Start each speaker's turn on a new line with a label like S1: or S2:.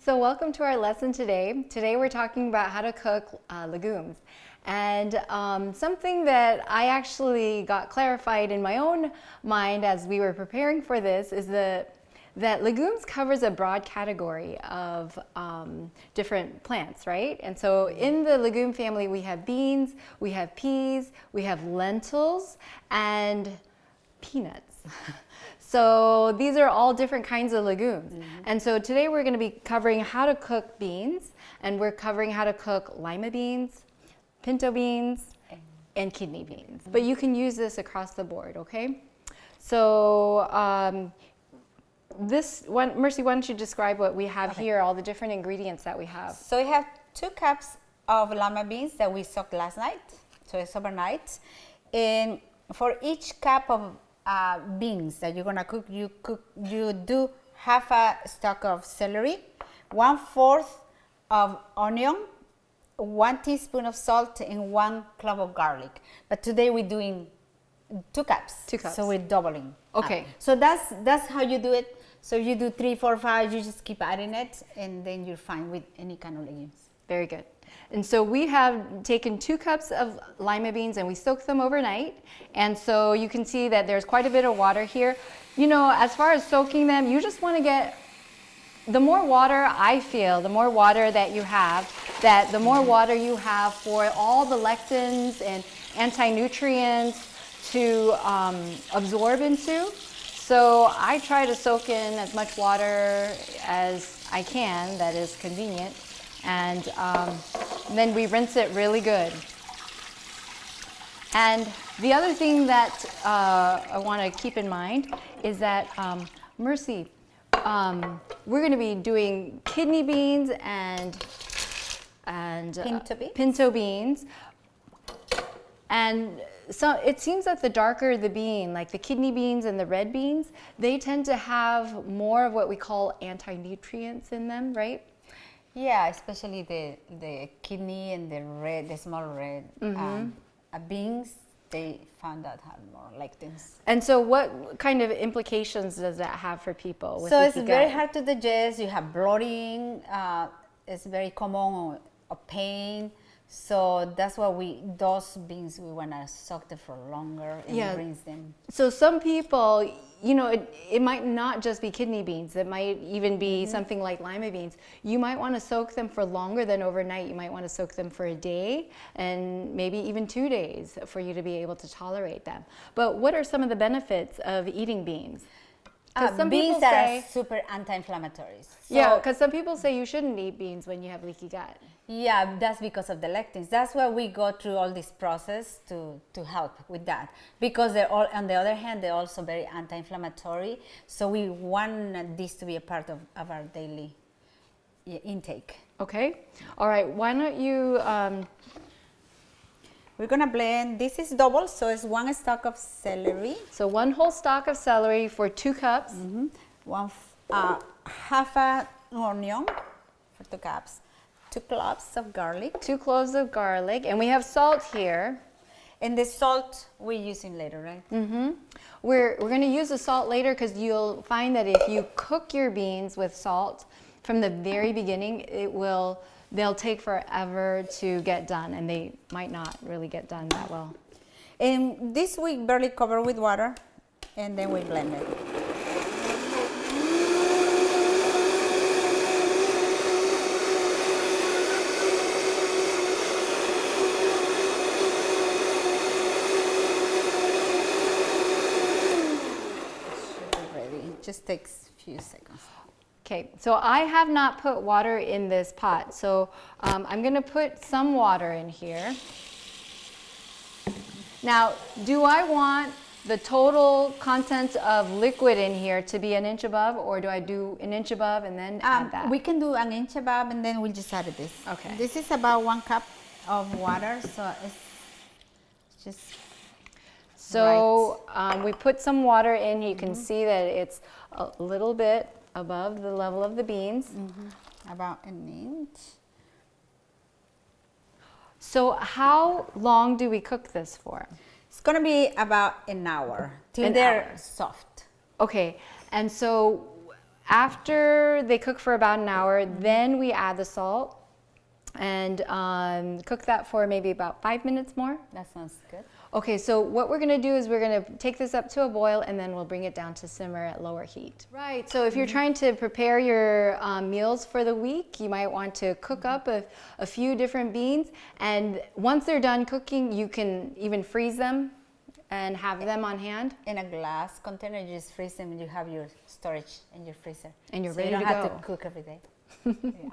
S1: So welcome to our lesson today. Today we're talking about how to cook legumes. And something that I actually got clarified in my own mind as we were preparing for this is that legumes covers a broad category of different plants, right? And so in the legume family we have beans, we have peas, we have lentils, and peanuts. So these are all different kinds of legumes. And so today we're going to be covering how to cook beans, and we're covering how to cook lima beans, pinto beans, and kidney beans. But you can use this across the board, okay? So this one, Mercy, why don't you describe what we have here, all the different ingredients that we have.
S2: So we have 2 cups of lima beans that we soaked last night, so it's overnight. And for each cup of beans that you're gonna cook, you do half a stalk of celery, 1/4 of onion, 1 teaspoon of salt, and 1 clove of garlic. But today we're doing 2 cups.
S1: 2 cups.
S2: So we're doubling.
S1: Okay.
S2: So that's how you do it. So you do 3, 4, 5. You just keep adding it, and then you're fine with any kind of legumes.
S1: Very good. And so we have taken 2 cups of lima beans and we soaked them overnight. And so you can see that there's quite a bit of water here. You know, as far as soaking them, you just want to get, the more water I feel, the more water that you have, the more water you have for all the lectins and anti-nutrients to absorb into. So I try to soak in as much water as I can that is convenient. And then we rinse it really good. And the other thing that I want to keep in mind is that, Mercy, we're going to be doing kidney beans and pinto beans. And so it seems that the darker the bean, like the kidney beans and the red beans, they tend to have more of what we call anti-nutrients in them, right?
S2: Yeah, especially the kidney and the small red beans, they found out have more lectins.
S1: And so what kind of implications does that have for people with
S2: So
S1: leaky
S2: it's very
S1: gut?
S2: hard to digest. You have bloating. It's very common, or pain. So that's why those beans, we want to soak them for longer and rinse them.
S1: So some people, you know, it might not just be kidney beans. It might even be something like lima beans. You might want to soak them for longer than overnight. You might want to soak them for a day and maybe even 2 days for you to be able to tolerate them. But what are some of the benefits of eating beans?
S2: Some beans are super anti-inflammatories.
S1: So, because some people say you shouldn't eat beans when you have leaky gut.
S2: Yeah, that's because of the lectins. That's why we go through all this process to help with that. Because they're all, on the other hand, they're also very anti-inflammatory. So we want this to be a part of our daily intake.
S1: Okay. All right. Why don't you...
S2: We're gonna blend. This is double, so it's 1 stalk of celery.
S1: So 1 whole stalk of celery for 2 cups.
S2: Half an onion for 2 cups. 2 cloves of garlic.
S1: 2 cloves of garlic, and we have salt here.
S2: And the salt we're using later, right?
S1: We're going to use the salt later because you'll find that if you cook your beans with salt from the very beginning, they'll take forever to get done, and they might not really get done that well.
S2: And this we barely cover with water, and then we blend it. Just takes a few seconds.
S1: Okay, so I have not put water in this pot, so I'm going to put some water in here. Now, do I want the total content of liquid in here to be 1 inch above, or do I do 1 inch above and then add that?
S2: We can do 1 inch above, and then we'll just add this.
S1: Okay.
S2: This is about 1 cup of water, so it's just...
S1: So we put some water in. You can see that it's a little bit above the level of the beans.
S2: About 1 inch.
S1: So how long do we cook this for?
S2: It's gonna be about an hour till they're soft.
S1: Okay, and so after they cook for about an hour, then we add the salt and cook that for maybe about 5 minutes more.
S2: That sounds good.
S1: Okay, so what we're gonna do is we're gonna take this up to a boil and then we'll bring it down to simmer at lower heat. Right, so if you're trying to prepare your meals for the week, you might want to cook up a few different beans, and once they're done cooking, you can even freeze them and have them on hand.
S2: In a glass container, you just freeze them and you have your storage in your freezer.
S1: And you're
S2: so
S1: ready
S2: you don't
S1: to
S2: have
S1: go.
S2: to cook every day. Yeah.